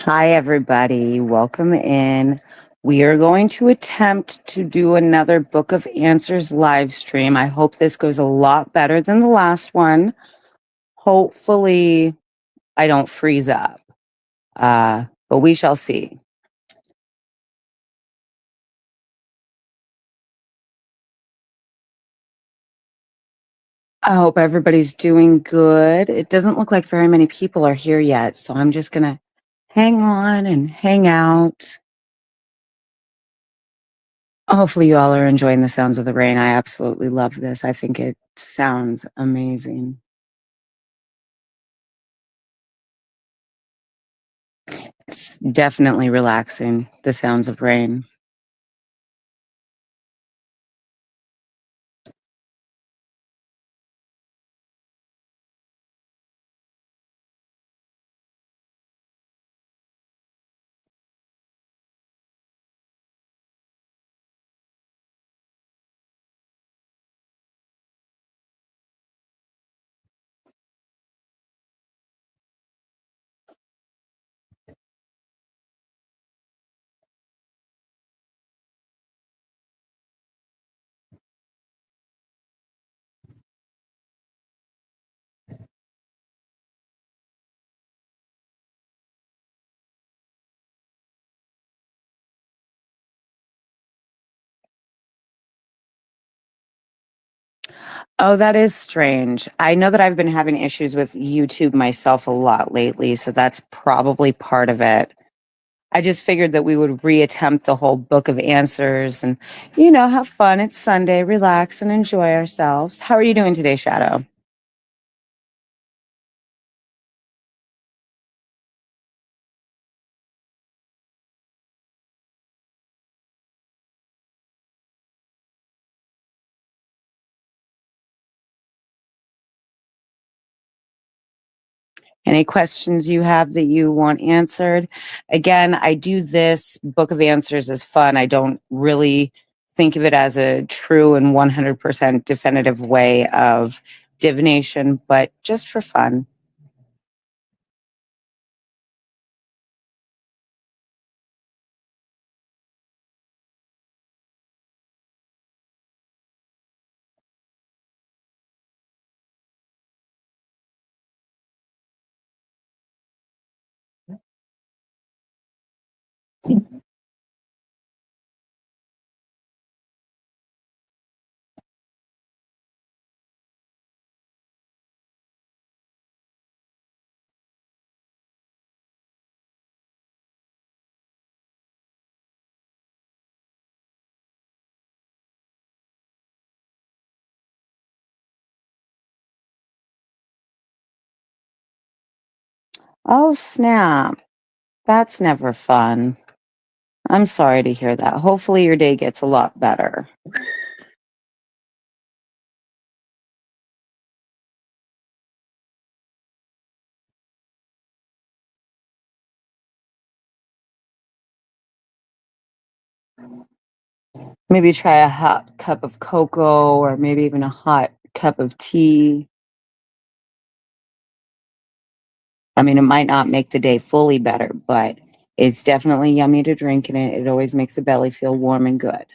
Hi, everybody. Welcome in. We are going to attempt to do another Book of Answers live stream. I hope this goes a lot better than the last one. Hopefully, I don't freeze up, but we shall see. I hope everybody's doing good. It doesn't look like very many people are here yet, so I'm just going to hang on and hang out. Hopefully, you all are enjoying the sounds of the rain. I absolutely love this. I think it sounds amazing. It's definitely relaxing, the sounds of rain. Oh, that is strange. I know that I've been having issues with YouTube myself a lot lately, so that's probably part of it. I just figured that we would reattempt the whole book of answers and, have fun. It's Sunday, relax and enjoy ourselves. How are you doing today, Shadow? Any questions you have that you want answered? Again, I do this book of answers as fun. I don't really think of it as a true and 100% definitive way of divination, but just for fun. Oh, snap. That's never fun. I'm sorry to hear that. Hopefully, your day gets a lot better. Maybe try a hot cup of cocoa or maybe even a hot cup of tea. I mean, it might not make the day fully better, but it's definitely yummy to drink, and it always makes the belly feel warm and good.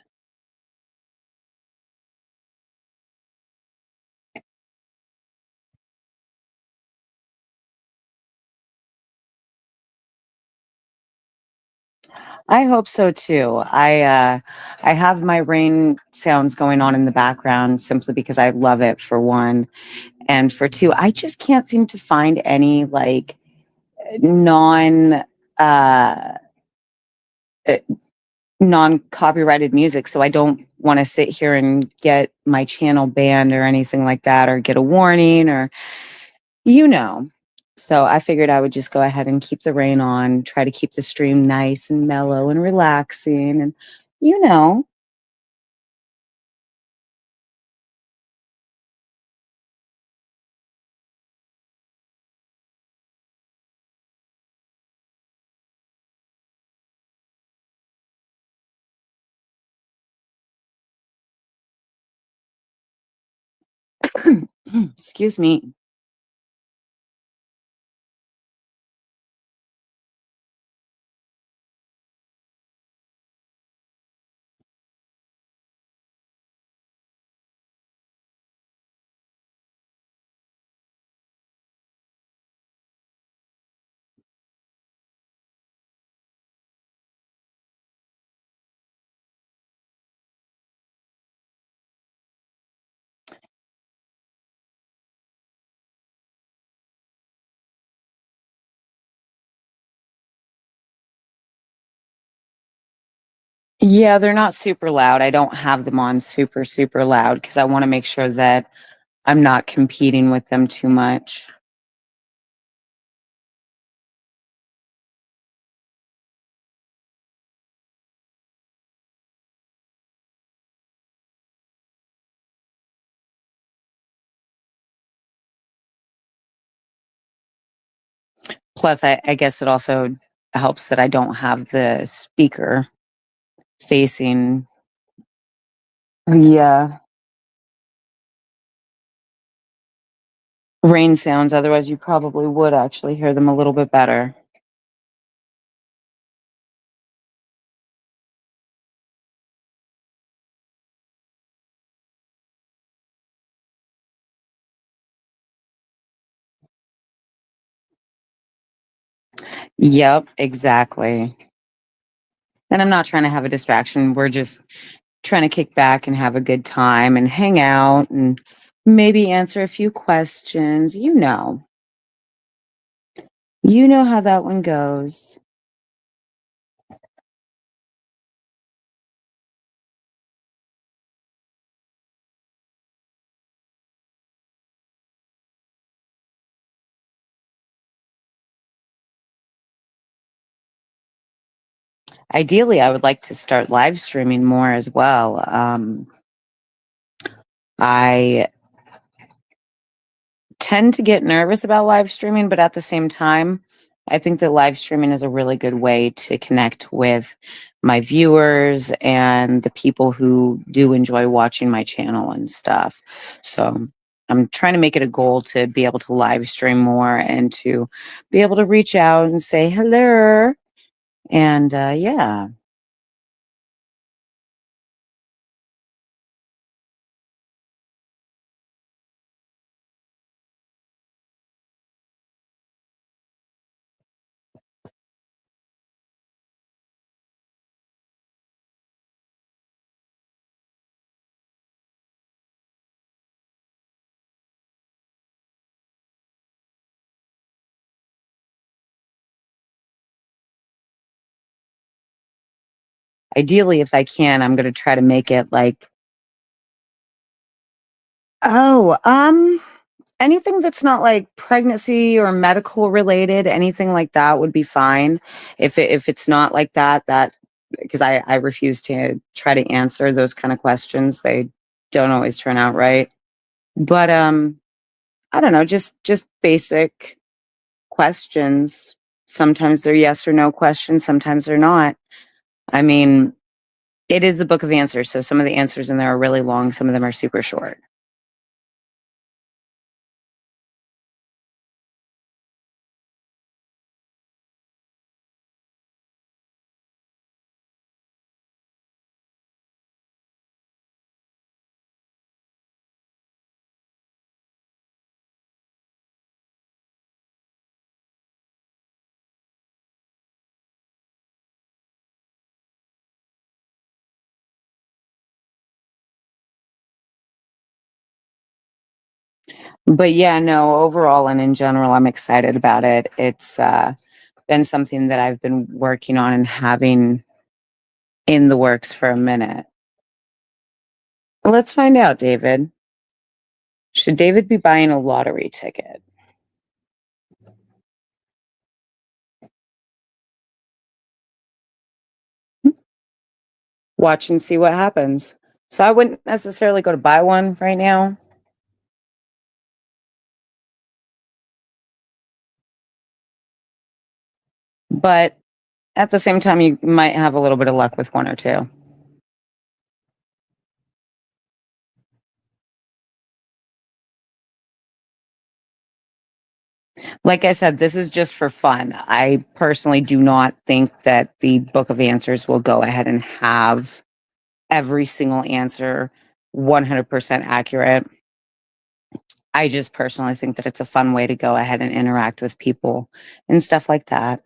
I hope so too. I have my rain sounds going on in the background simply because I love it for one, and for two, I just can't seem to find any like non uh uh, non-copyrighted music, so I don't want to sit here and get my channel banned or anything like that or get a warning or you know. So I figured I would just go ahead and keep the rain on, try to keep the stream nice and mellow and relaxing and you know. Excuse me. Yeah, they're not super loud. I don't have them on super, super loud because I want to make sure that I'm not competing with them too much. Plus, I guess it also helps that I don't have the speaker facing the rain sounds. Otherwise, you probably would actually hear them a little bit better. Yep, exactly. And I'm not trying to have a distraction. We're just trying to kick back and have a good time and hang out and maybe answer a few questions. You know how that one goes. Ideally, I would like to start live streaming more as well. I tend to get nervous about live streaming, but at the same time, I think that live streaming is a really good way to connect with my viewers and the people who do enjoy watching my channel and stuff. So I'm trying to make it a goal to be able to live stream more and to be able to reach out and say hello. And yeah. Ideally, if I can, I'm going to try to make it like, oh, anything that's not like pregnancy or medical related, anything like that would be fine. If it's not like that, because I refuse to try to answer those kind of questions. They don't always turn out right. But I don't know, just basic questions. Sometimes they're yes or no questions, sometimes they're not. I mean, it is a book of answers, so some of the answers in there are really long, some of them are super short. But yeah, no, overall and in general, I'm excited about it. It's been something that I've been working on and having in the works for a minute. Let's find out, David. Should David be buying a lottery ticket? Watch and see what happens. So I wouldn't necessarily go to buy one right now, but at the same time, you might have a little bit of luck with one or two. Like I said, this is just for fun. I personally do not think that the Book of Answers will go ahead and have every single answer 100% accurate. I just personally think that it's a fun way to go ahead and interact with people and stuff like that.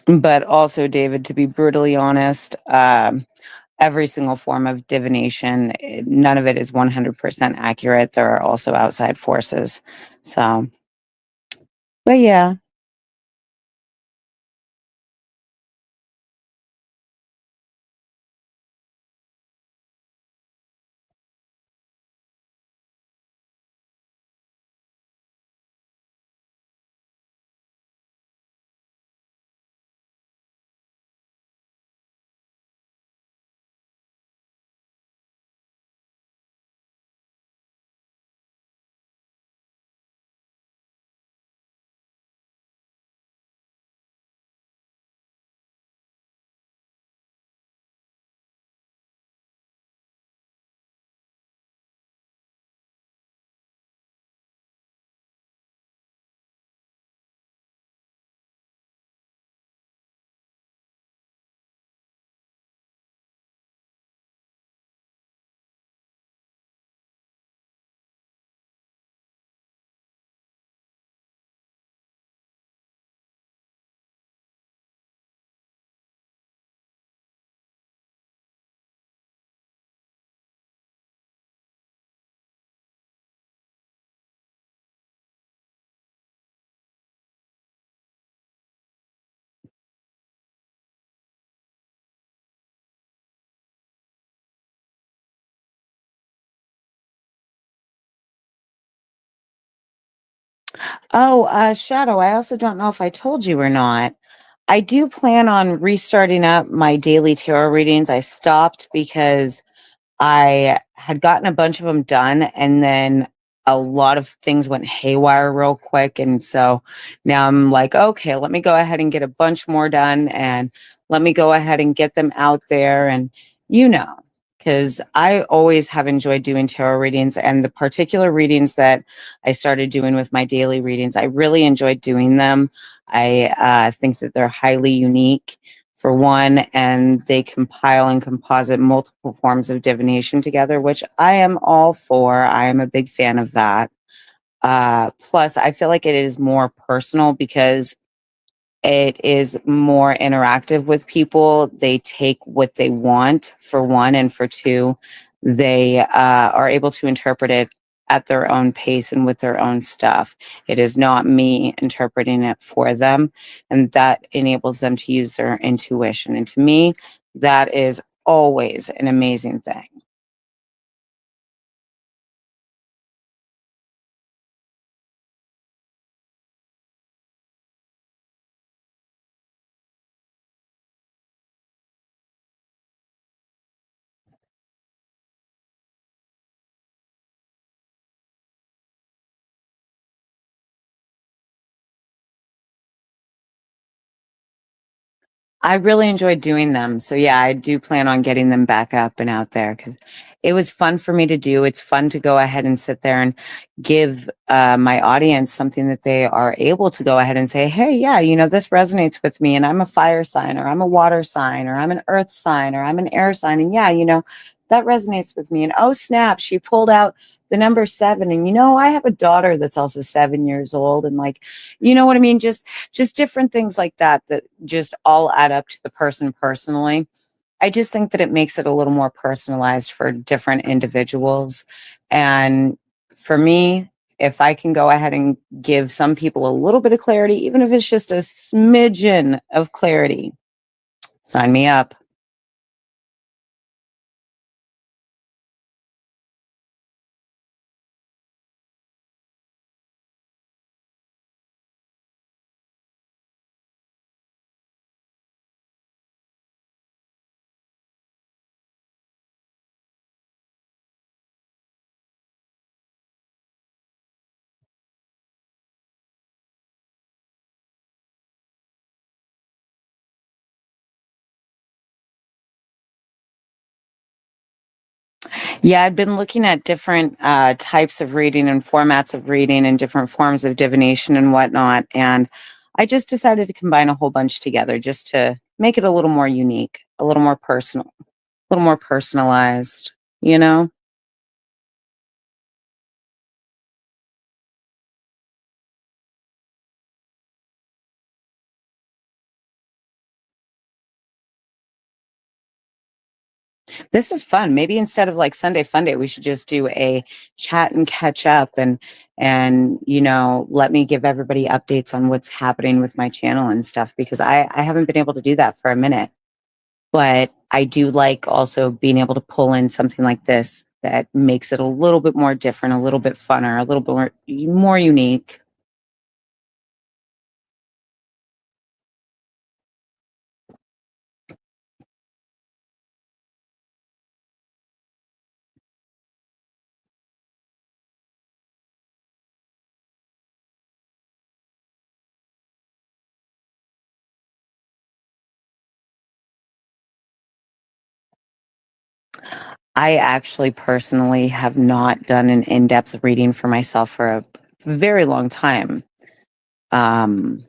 But also, David, to be brutally honest, every single form of divination, none of it is 100% accurate. There are also outside forces. So, but yeah. Oh, Shadow, I also don't know if I told you or not. I do plan on restarting up my daily tarot readings. I stopped because I had gotten a bunch of them done, and then a lot of things went haywire real quick. And so now I'm like, okay, let me go ahead and get a bunch more done, and let me go ahead and get them out there. And, you know, because I always have enjoyed doing tarot readings, and the particular readings that I started doing with my daily readings, I really enjoyed doing them. I think that they're highly unique for one, and they compile and composite multiple forms of divination together, which I am all for. I am a big fan of that. Plus, I feel like it is more personal because it is more interactive with people. They take what they want, for one, and for two, they are able to interpret it at their own pace and with their own stuff. It is not me interpreting it for them, and that enables them to use their intuition. And to me, that is always an amazing thing. I really enjoyed doing them. So yeah, I do plan on getting them back up and out there because it was fun for me to do. It's fun to go ahead and sit there and give my audience something that they are able to go ahead and say, hey, yeah, this resonates with me, and I'm a fire sign, or I'm a water sign, or I'm an earth sign, or I'm an air sign. And yeah, that resonates with me. And oh, snap, she pulled out the number 7. And I have a daughter that's also 7 years old. And like, you know what I mean? Just different things like that that just all add up to the person personally. I just think that it makes it a little more personalized for different individuals. And for me, if I can go ahead and give some people a little bit of clarity, even if it's just a smidgen of clarity, sign me up. Yeah, I've been looking at different types of reading and formats of reading and different forms of divination and whatnot. And I just decided to combine a whole bunch together just to make it a little more unique, a little more personal, a little more personalized, you know? This is fun. Maybe instead of like Sunday Funday, we should just do a chat and catch up and let me give everybody updates on what's happening with my channel and stuff because I haven't been able to do that for a minute. But I do like also being able to pull in something like this that makes it a little bit more different, a little bit funner, a little bit more unique. I actually personally have not done an in-depth reading for myself for a very long time. Um,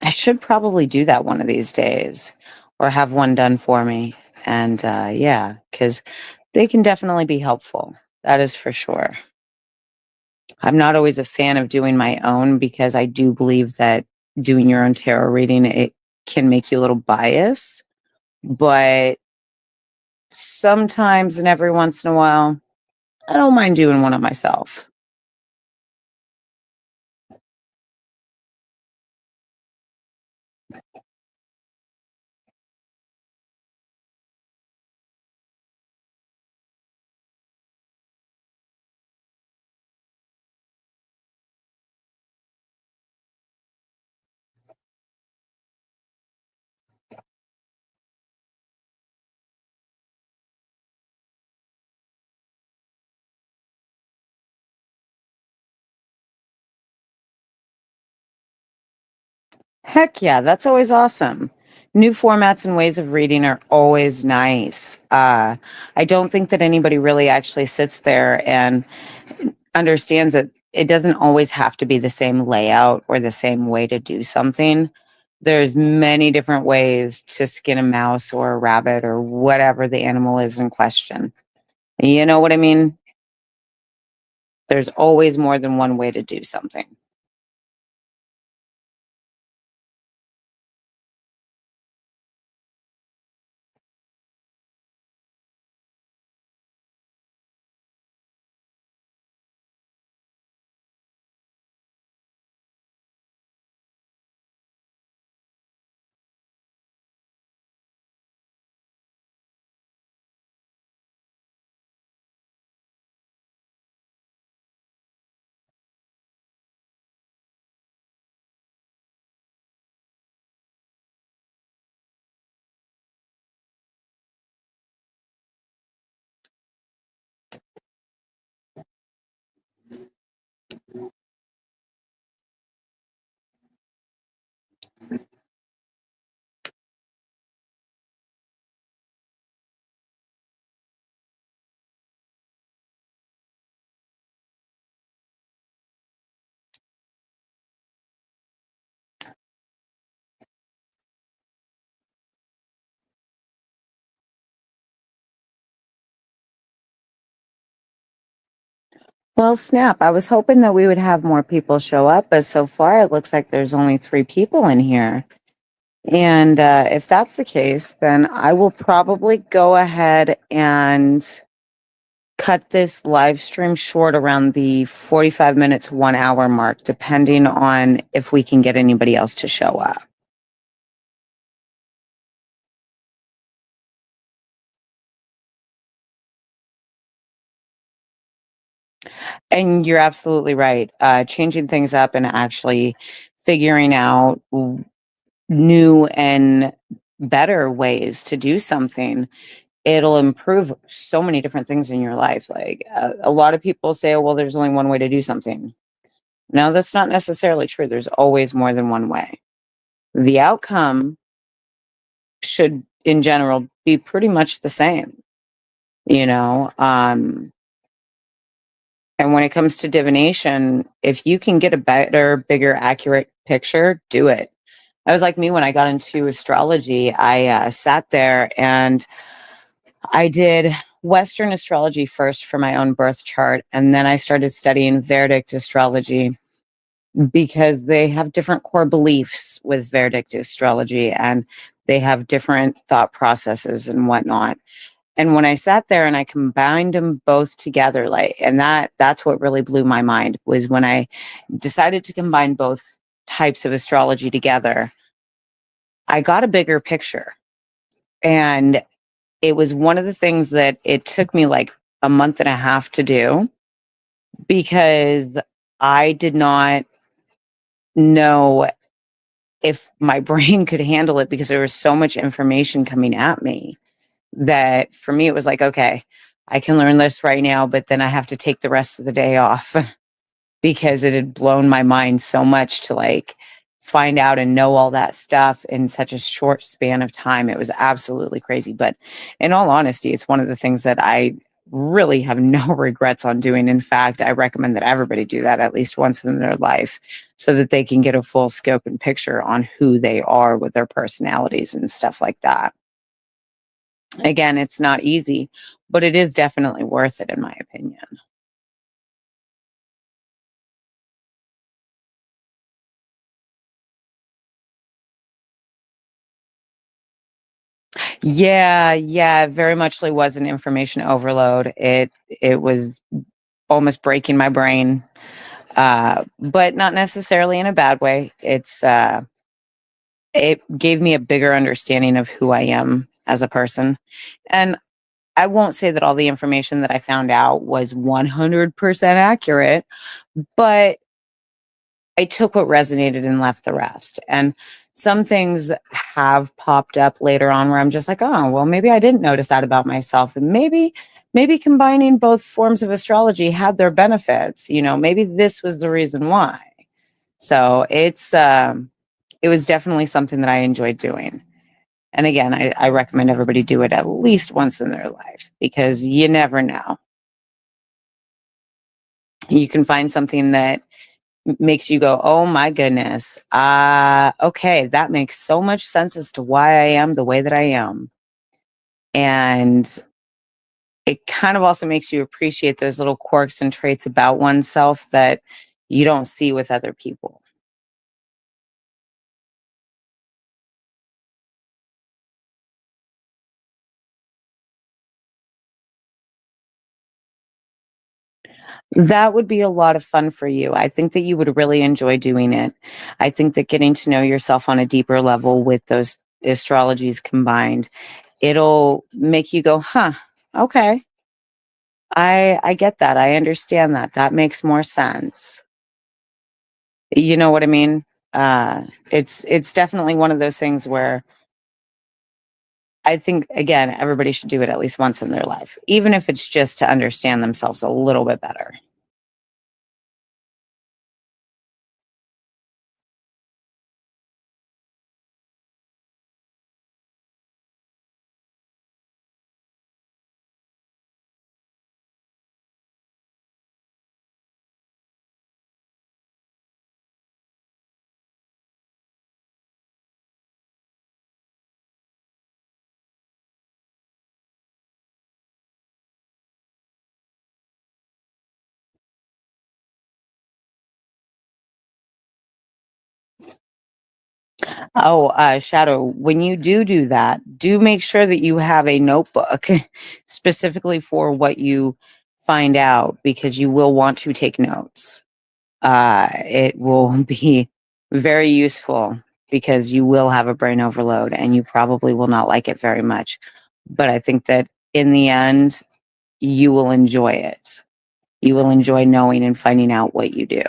I should probably do that one of these days or have one done for me. And yeah, because they can definitely be helpful. That is for sure. I'm not always a fan of doing my own because I do believe that doing your own tarot reading, it can make you a little biased. But sometimes and every once in a while, I don't mind doing one of myself. Heck yeah, that's always awesome. New formats and ways of reading are always nice. I don't think that anybody really actually sits there and understands that it doesn't always have to be the same layout or the same way to do something. There's many different ways to skin a mouse or a rabbit or whatever the animal is in question. You know what I mean? There's always more than one way to do something. Well, snap. I was hoping that we would have more people show up, but so far it looks like there's only 3 people in here. And if that's the case, then I will probably go ahead and cut this live stream short around the 45 minutes, 1 hour mark, depending on if we can get anybody else to show up. And you're absolutely right. Changing things up and actually figuring out new and better ways to do something, it'll improve so many different things in your life. Like a lot of people say, oh, well, there's only one way to do something. No, that's not necessarily true. There's always more than one way. The outcome should, in general, be pretty much the same, you know? And when it comes to divination, if you can get a better, bigger, accurate picture, do it. I was like me when I got into astrology. I sat there and I did Western astrology first for my own birth chart. And then I started studying Vedic astrology because they have different core beliefs with Vedic astrology and they have different thought processes and whatnot. And when I sat there and I combined them both together, like, and that's what really blew my mind was when I decided to combine both types of astrology together, I got a bigger picture. And it was one of the things that it took me like a month and a half to do because I did not know if my brain could handle it because there was so much information coming at me that for me it was like, okay, I can learn this right now, but then I have to take the rest of the day off because it had blown my mind so much to like find out and know all that stuff in such a short span of time. It was absolutely crazy. But in all honesty, it's one of the things that I really have no regrets on doing. In fact, I recommend that everybody do that at least once in their life so that they can get a full scope and picture on who they are with their personalities and stuff like that. Again, it's not easy, but it is definitely worth it, in my opinion. Yeah, yeah, it very muchly was an information overload. It was almost breaking my brain, but not necessarily in a bad way. It gave me a bigger understanding of who I am as a person. And I won't say that all the information that I found out was 100% accurate, but I took what resonated and left the rest. And some things have popped up later on where I'm just like, oh, well, maybe I didn't notice that about myself. And maybe combining both forms of astrology had their benefits. Maybe this was the reason why. So it was definitely something that I enjoyed doing. And again, I recommend everybody do it at least once in their life because you never know. You can find something that makes you go, "Oh my goodness. Okay, that makes so much sense as to why I am the way that I am." And it kind of also makes you appreciate those little quirks and traits about oneself that you don't see with other people. That would be a lot of fun for you. I think that you would really enjoy doing it. I think that getting to know yourself on a deeper level with those astrologies combined, it'll make you go, "Huh, okay. I get that. I understand that. That makes more sense." You know what I mean? It's definitely one of those things where I think again everybody should do it at least once in their life, even if it's just to understand themselves a little bit better. Oh, Shadow, when you do that, do make sure that you have a notebook specifically for what you find out because you will want to take notes. It will be very useful because you will have a brain overload and you probably will not like it very much. But I think that in the end, you will enjoy it. You will enjoy knowing and finding out what you do.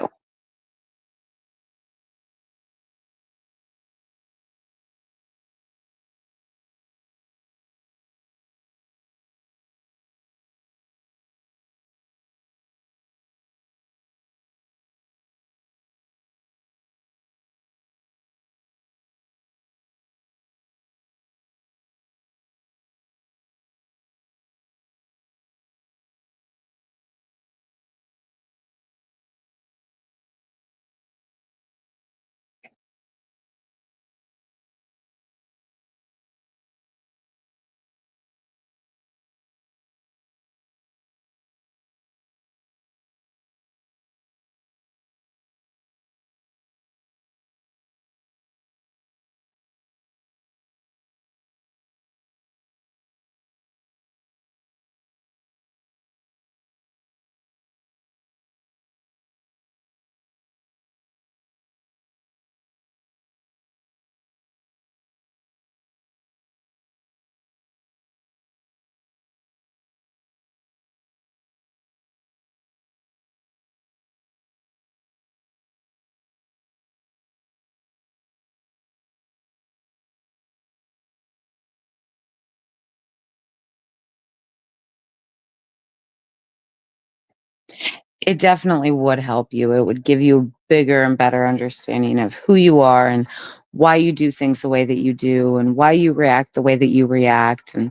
It definitely would help you. It would give you a bigger and better understanding of who you are and why you do things the way that you do and why you react the way that you react and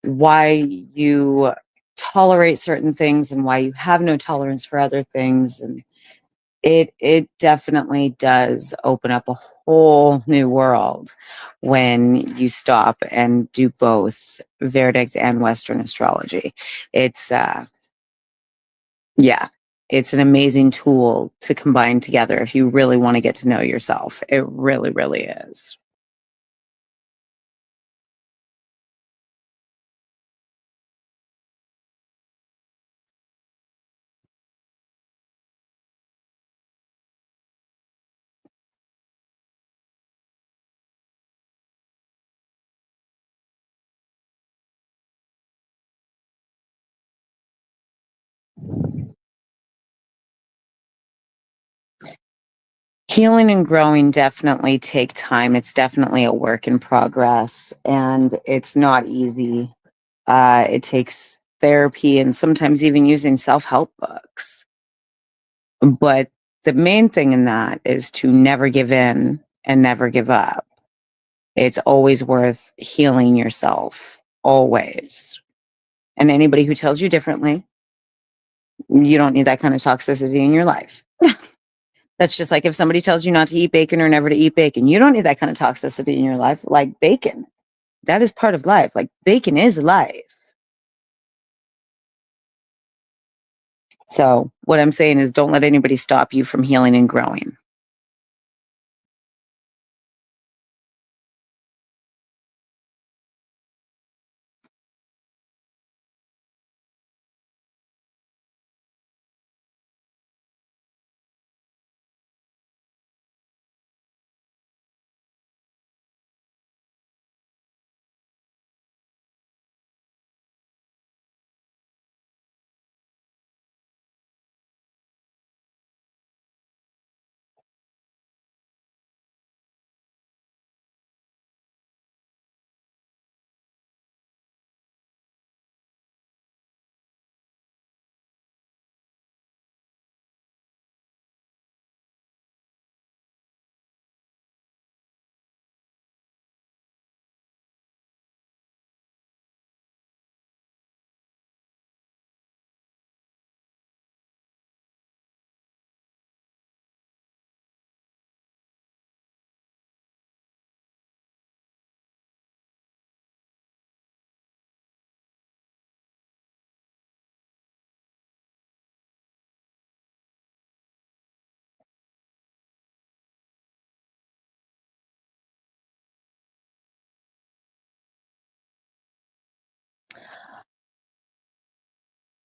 why you tolerate certain things and why you have no tolerance for other things. And it definitely does open up a whole new world when you stop and do both Verdict and Western astrology. It's yeah, it's an amazing tool to combine together if you really want to get to know yourself. It really, really is. Healing and growing definitely take time. It's definitely a work in progress and it's not easy. It takes therapy and sometimes even using self help books. But the main thing in that is to never give in and never give up. It's always worth healing yourself, always. And anybody who tells you differently, you don't need that kind of toxicity in your life. That's just like if somebody tells you not to eat bacon or never to eat bacon, you don't need that kind of toxicity in your life. Like bacon, that is part of life. Like bacon is life. So, what I'm saying is don't let anybody stop you from healing and growing.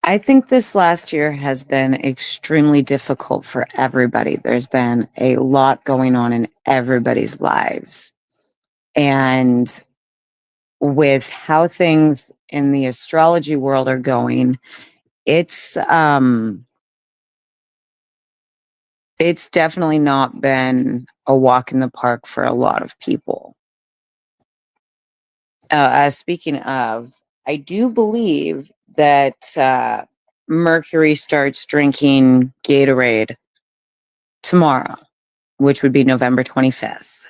I think this last year has been extremely difficult for everybody. There's been a lot going on in everybody's lives. And with how things in the astrology world are going, it's it's definitely not been a walk in the park for a lot of people. Speaking of, I do believe that Mercury starts drinking Gatorade tomorrow, which would be November 25th.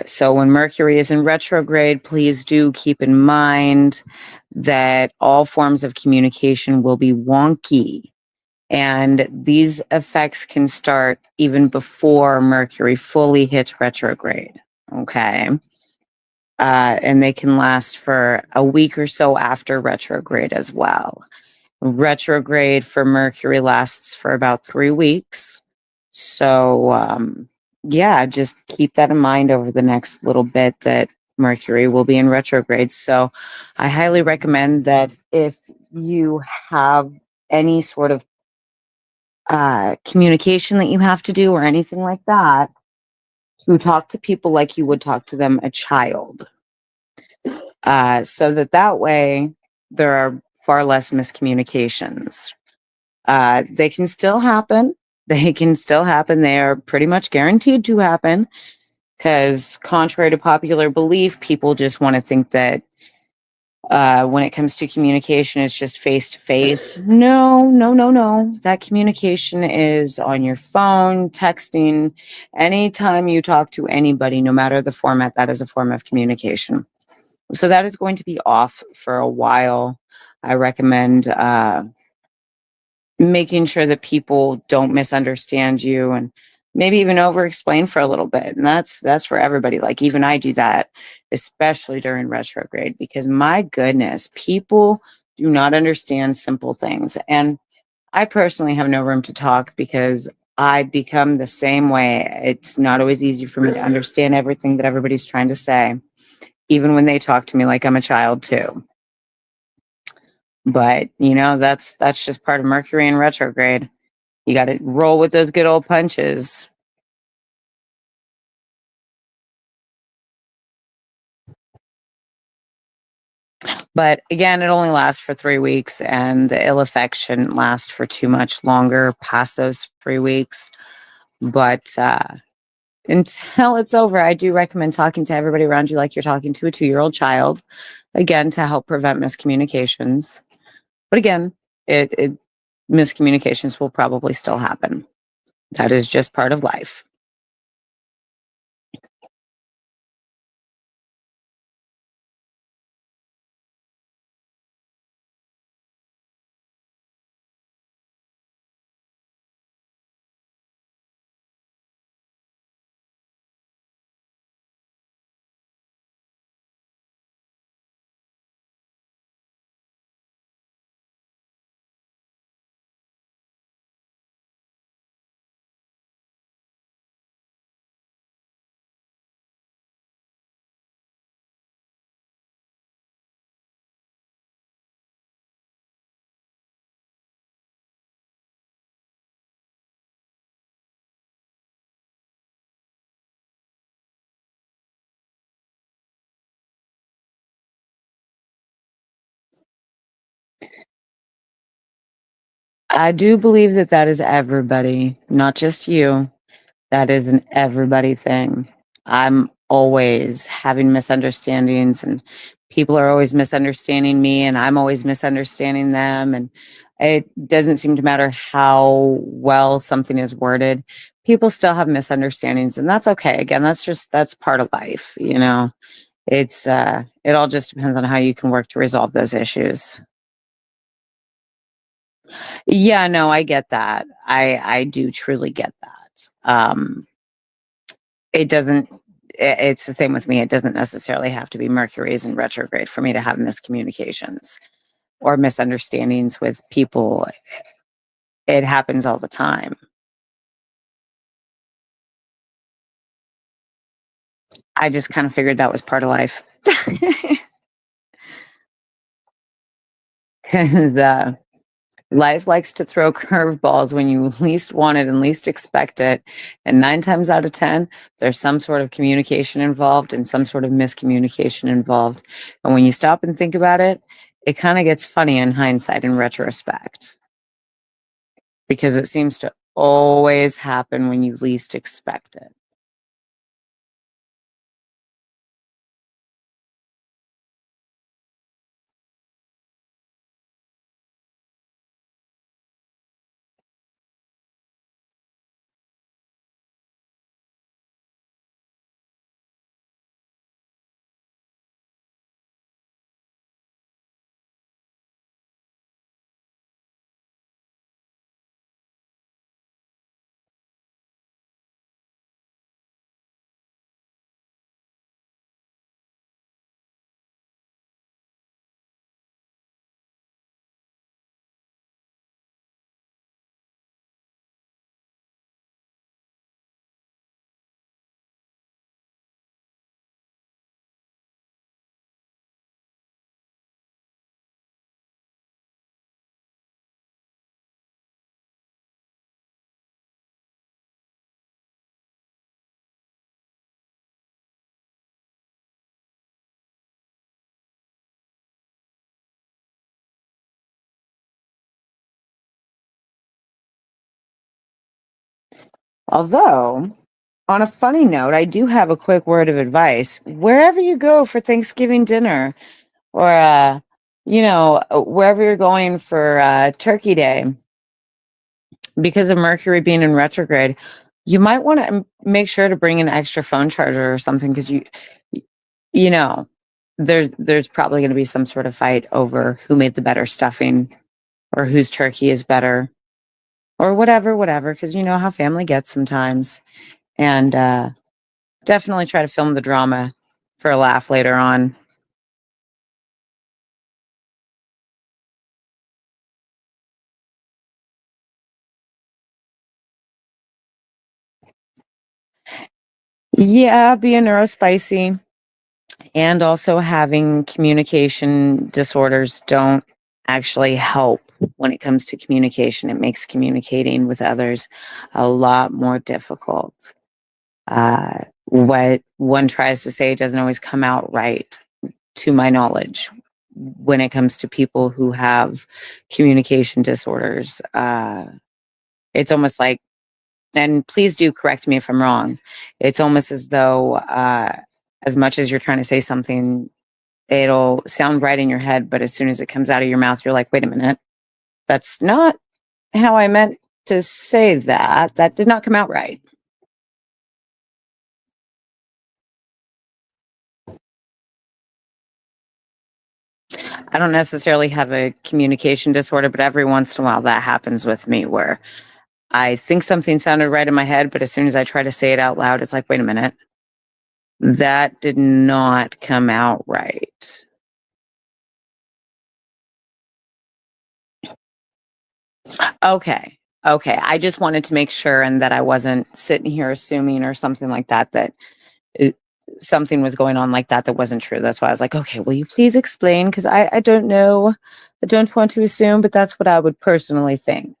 So when Mercury is in retrograde, please do keep in mind that all forms of communication will be wonky. And these effects can start even before Mercury fully hits retrograde. Okay. And they can last for a week or so after retrograde as well. Retrograde for Mercury lasts for about 3 weeks. So, yeah, just keep that in mind over the next little bit that Mercury will be in retrograde. So, I highly recommend that if you have any sort of communication that you have to do or anything like that, to talk to people like you would talk to them a child, so that way there are far less miscommunications. They can still happen. They can still happen. They are pretty much guaranteed to happen because, contrary to popular belief, people just want to think that When it comes to communication, it's just face to face. No, no, no, no. That communication is on your phone, texting. Anytime you talk to anybody, no matter the format, that is a form of communication. So that is going to be off for a while. I recommend making sure that people don't misunderstand you and maybe even over explain for a little bit. And that's for everybody. Like even I do that, especially during retrograde, because my goodness, people do not understand simple things. And I personally have no room to talk because I become the same way. It's not always easy for me to understand everything that everybody's trying to say, even when they talk to me like I'm a child too. But that's just part of Mercury in retrograde. You got to roll with those good old punches. But again, it only lasts for 3 weeks, and the ill effect shouldn't last for too much longer past those 3 weeks. But until it's over, I do recommend talking to everybody around you like you're talking to a 2-year-old child, again, to help prevent miscommunications. But again, it miscommunications will probably still happen. That is just part of life. I do believe that that is everybody, not just you. That is an everybody thing. I'm always having misunderstandings, and people are always misunderstanding me, and I'm always misunderstanding them. And it doesn't seem to matter how well something is worded. People still have misunderstandings, and that's okay. Again, that's part of life. It all just depends on how you can work to resolve those issues. Yeah, no, I get that. I do truly get that. It doesn't it's the same with me. It doesn't necessarily have to be Mercury's in retrograde for me to have miscommunications or misunderstandings with people. It happens all the time. I just kind of figured that was part of life. Because life likes to throw curveballs when you least want it and least expect it. And 9 times out of 10, there's some sort of communication involved and some sort of miscommunication involved. And when you stop and think about it, it kind of gets funny in hindsight and retrospect because it seems to always happen when you least expect it. Although, on a funny note, I do have a quick word of advice. Wherever you go for Thanksgiving dinner, or wherever you're going for Turkey Day, because of Mercury being in retrograde, you might want to make sure to bring an extra phone charger or something, because you know, there's probably going to be some sort of fight over who made the better stuffing, or whose turkey is better, or whatever, because you know how family gets sometimes. And definitely try to film the drama for a laugh later on. Yeah, being neurospicy and also having communication disorders don't actually help when it comes to communication. It makes communicating with others a lot more difficult. What one tries to say doesn't always come out right, to my knowledge, when it comes to people who have communication disorders. It's almost like, and please do correct me if I'm wrong, it's almost as though, as much as you're trying to say something, it'll sound right in your head, but as soon as it comes out of your mouth, you're like, wait a minute, that's not how I meant to say that. That did not come out right. I don't necessarily have a communication disorder, but every once in a while that happens with me, where I think something sounded right in my head, but as soon as I try to say it out loud, it's like, wait a minute, that did not come out right. Okay. Okay. I just wanted to make sure, and that I wasn't sitting here assuming or something like that, that it, something was going on like that that wasn't true. That's why I was like, okay, will you please explain? Because I don't know. I don't want to assume, but that's what I would personally think.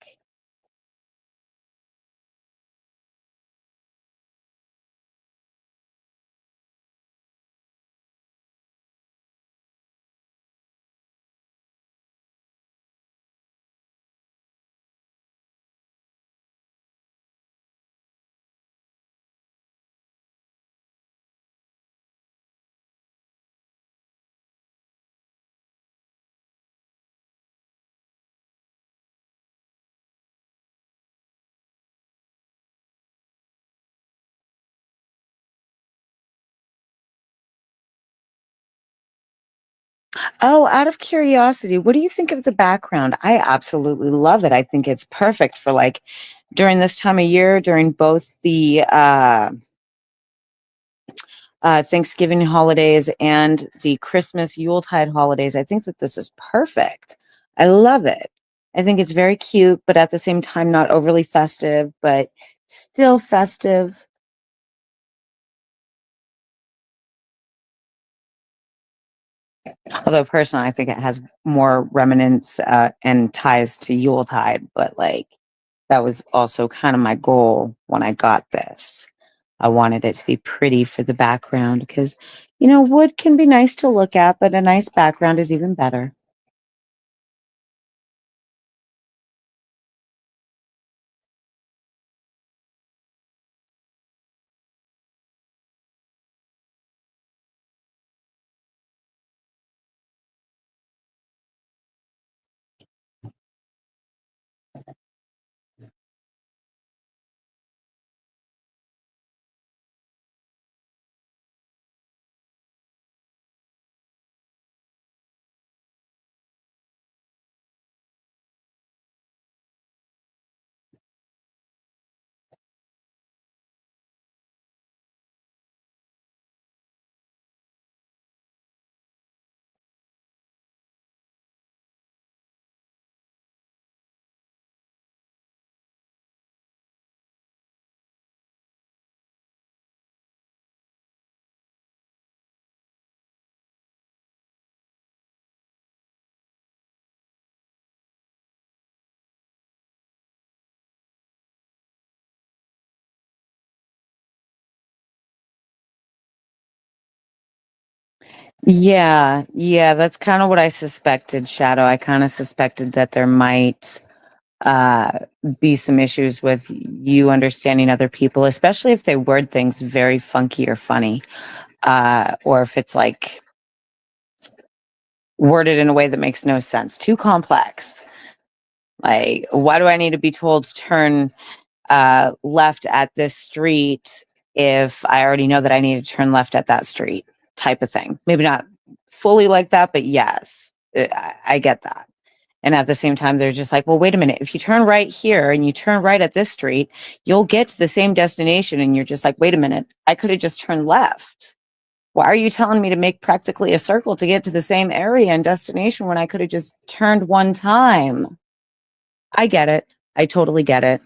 Oh, out of curiosity, what do you think of the background? I absolutely love it. I think it's perfect for like during this time of year, during both the Thanksgiving holidays and the Christmas Yuletide holidays. I think that this is perfect. I love it. I think it's very cute, but at the same time, not overly festive, but still festive. Although personally, I think it has more remnants and ties to Yuletide, but like that was also kind of my goal when I got this. I wanted it to be pretty for the background because, wood can be nice to look at, but a nice background is even better. Yeah, yeah, that's kind of what I suspected, Shadow. I kind of suspected that there might uh, be some issues with you understanding other people, especially if they word things very funky or funny, or if it's like worded in a way that makes no sense, too complex. Like, why do I need to be told to turn left at this street if I already know that I need to turn left at that street, type of thing. Maybe not fully like that, but yes, I get that. And at the same time, they're just like, well, wait a minute. If you turn right here and you turn right at this street, you'll get to the same destination. And you're just like, wait a minute, I could have just turned left. Why are you telling me to make practically a circle to get to the same area and destination when I could have just turned one time? I get it. I totally get it.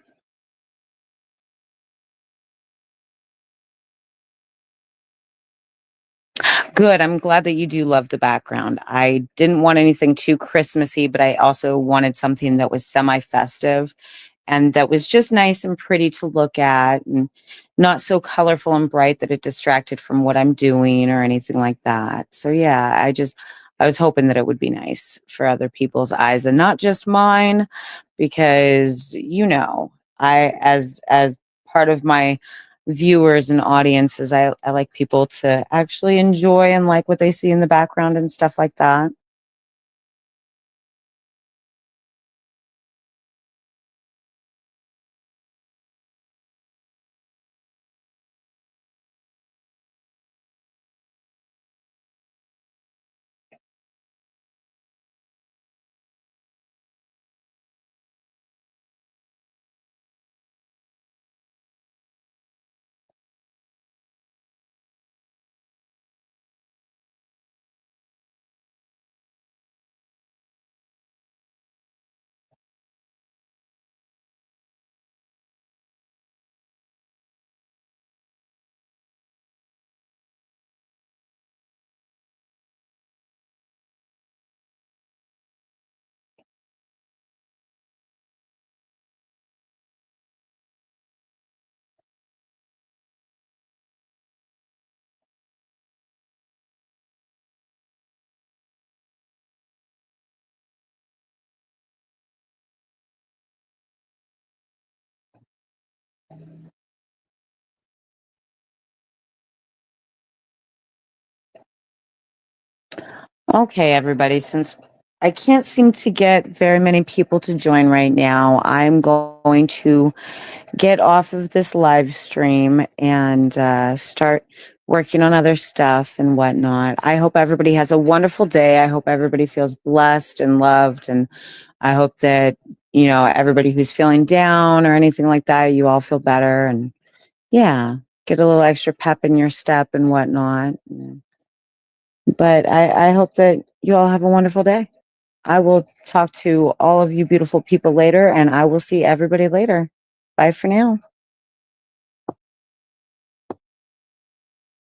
Good. I'm glad that you do love the background. I didn't want anything too Christmassy, but I also wanted something that was semi-festive and that was just nice and pretty to look at and not so colorful and bright that it distracted from what I'm doing or anything like that. So yeah, I was hoping that it would be nice for other people's eyes and not just mine because I as part of my viewers and audiences, I like people to actually enjoy and like what they see in the background and stuff like that. Okay, everybody, since I can't seem to get very many people to join right now, I'm going to get off of this live stream and start working on other stuff and whatnot. I hope everybody has a wonderful day. I hope everybody feels blessed and loved. And I hope that, everybody who's feeling down or anything like that, you all feel better. And yeah, get a little extra pep in your step and whatnot. But I hope that you all have a wonderful day. I will talk to all of you beautiful people later, and I will see everybody later. Bye for now.